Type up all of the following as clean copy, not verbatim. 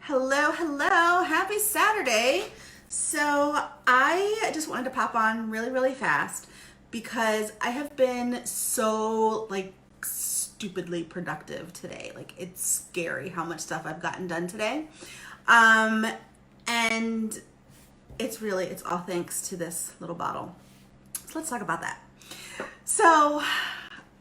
Hello, hello, happy Saturday. So I just wanted to pop on really fast because I have been so stupidly productive today. Like it's scary how much stuff I've gotten done today. Um, and it's all thanks to this little bottle. So let's talk about that. So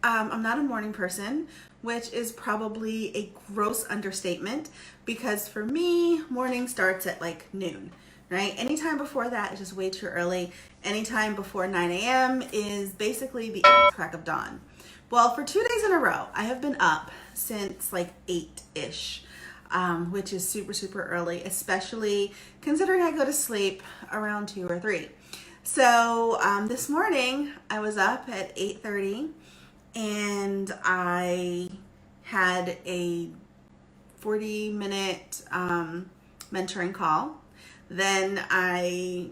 I'm not a morning person, which is probably a gross understatement because for me, morning starts at like noon, right? Anytime before that is just way too early. Anytime before 9 a.m. is basically the crack of dawn. Well, for 2 days in a row, I have been up since like 8-ish, which is super early, especially considering I go to sleep around 2 or 3. So this morning I was up at 8:30 and I had a 40-minute mentoring call. Then I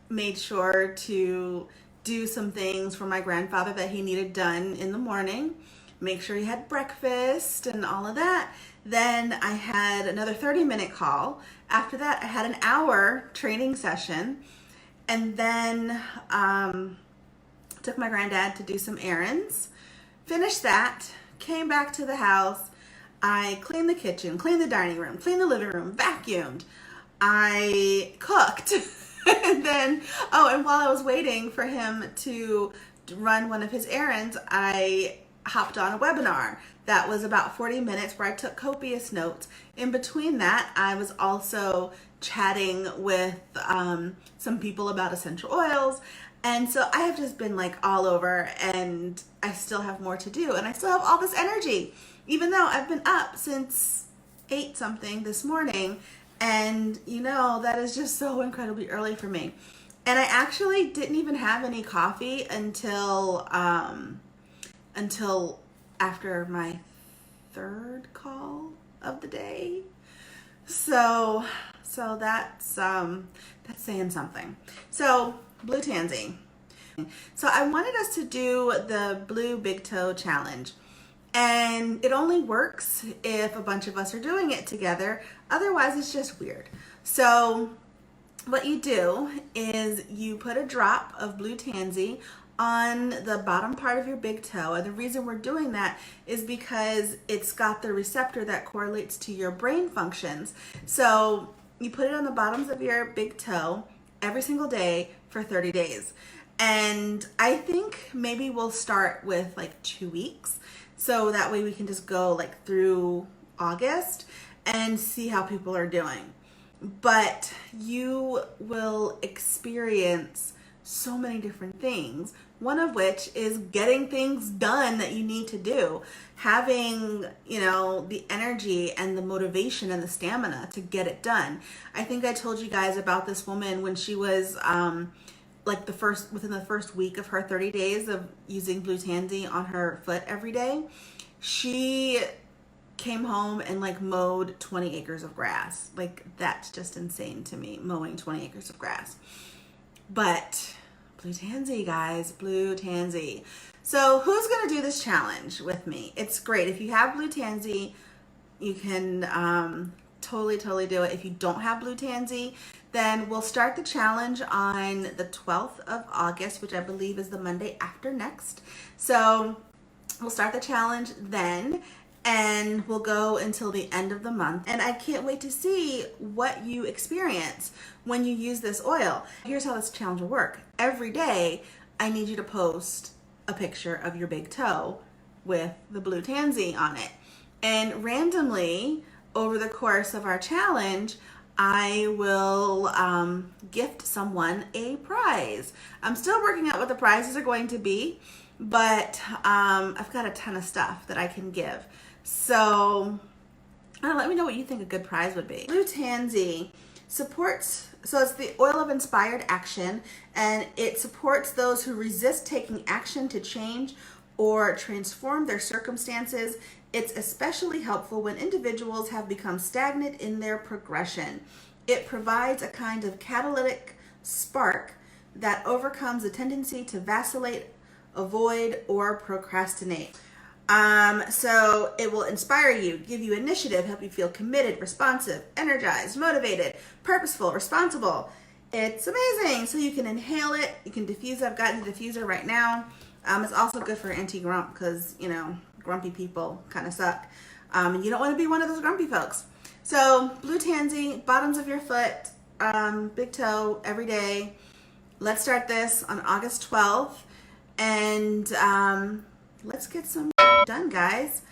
made sure to do some things for my grandfather that he needed done in the morning, make sure he had breakfast and all of that. Then I had another 30-minute call. After that, I had an hour training session. And then took my granddad to do some errands, finished that, came back to the house. I cleaned the kitchen, cleaned the dining room, cleaned the living room, vacuumed. I cooked. And then, and while I was waiting for him to run one of his errands, I hopped on a webinar that was about 40 minutes where I took copious notes. In between that, I was also chatting with some people about essential oils. And so I have just been like all over, and I still have more to do, and I still have all this energy, even though I've been up since 8 something this morning. And that is just so incredibly early for me. And I actually didn't even have any coffee until after my 3rd call of the day. So that's saying something. So Blue Tansy. So I wanted us to do the Blue Big Toe Challenge. And it only works if a bunch of us are doing it together. Otherwise, it's just weird. So what you do is you put a drop of Blue Tansy on the bottom part of your big toe. And the reason we're doing that is because it's got the receptor that correlates to your brain functions. So you put it on the bottoms of your big toe every single day for 30 days. And I think maybe we'll start with like 2 weeks. So that way we can just go like through August and see how people are doing. But you will experience so many different things, one of which is getting things done that you need to do, having the energy and the motivation and the stamina to get it done. I think I told you guys about this woman when she was within the first week of her 30 days of using Blue Tansy on her foot every day. She came home and mowed 20 acres of grass. That's just insane to me, mowing 20 acres of grass. But Blue Tansy, guys, Blue Tansy. So who's going to do this challenge with me? It's great. If you have Blue Tansy, you can totally do it. If you don't have Blue Tansy, then we'll start the challenge on the 12th of August, which I believe is the Monday after next. So we'll start the challenge then, and we'll go until the end of the month. And I can't wait to see what you experience when you use this oil. Here's how this challenge will work. Every day, I need you to post a picture of your big toe with the Blue Tansy on it. And randomly, over the course of our challenge, I will gift someone a prize. I'm still working out what the prizes are going to be, but I've got a ton of stuff that I can give. So let me know what you think a good prize would be. Blue Tansy supports, so it's the oil of inspired action, and it supports those who resist taking action to change or transform their circumstances. It's especially helpful when individuals have become stagnant in their progression. It provides a kind of catalytic spark that overcomes the tendency to vacillate, avoid, or procrastinate. So it will inspire you, give you initiative, help you feel committed, responsive, energized, motivated, purposeful, responsible. It's amazing. So you can inhale it. You can diffuse. I've got the diffuser right now. It's also good for anti-grump because, you know, grumpy people kind of suck. And you don't want to be one of those grumpy folks. So Blue Tansy, bottoms of your foot, big toe every day. Let's start this on August 12th. And let's get some done, guys.